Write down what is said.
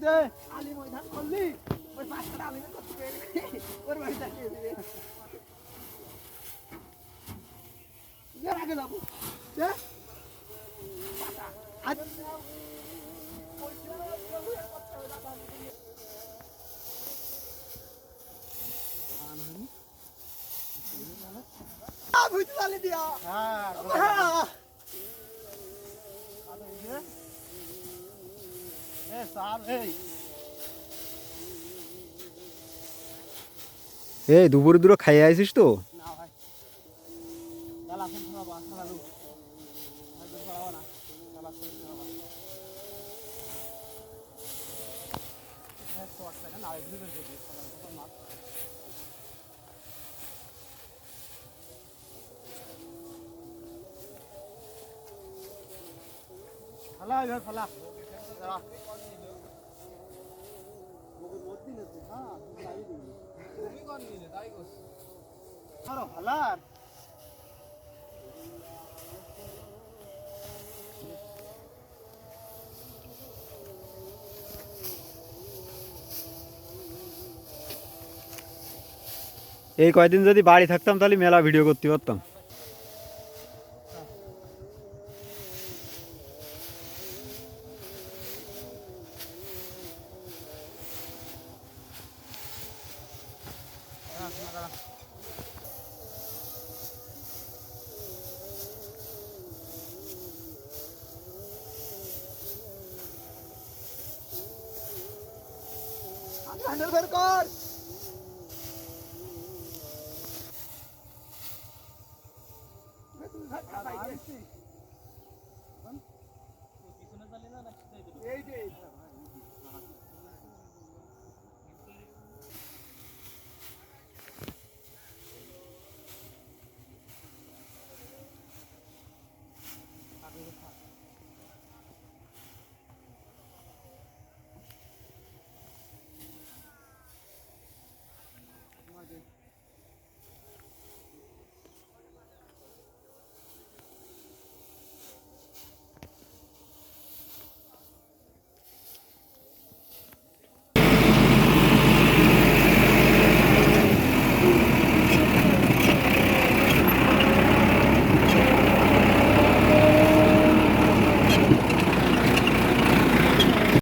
দে আলি ময়দান করলি ওই পাঁচটা আলি করতে পেরে ওর বাড়ি তাকিয়ে দিবে এর আগে যাবো দে আজ বুঝতে পারলি দিয়া হ্যাঁ এই দুপুরে দুটো খাইয়ে আইছিস তো? ফালা এবার ফালা ফালার এই কয়দিন যদি বাড়ি থাকতাম তাহলে মেলা ভিডিও করতে পারতাম। হ্যান্ডেল বের কর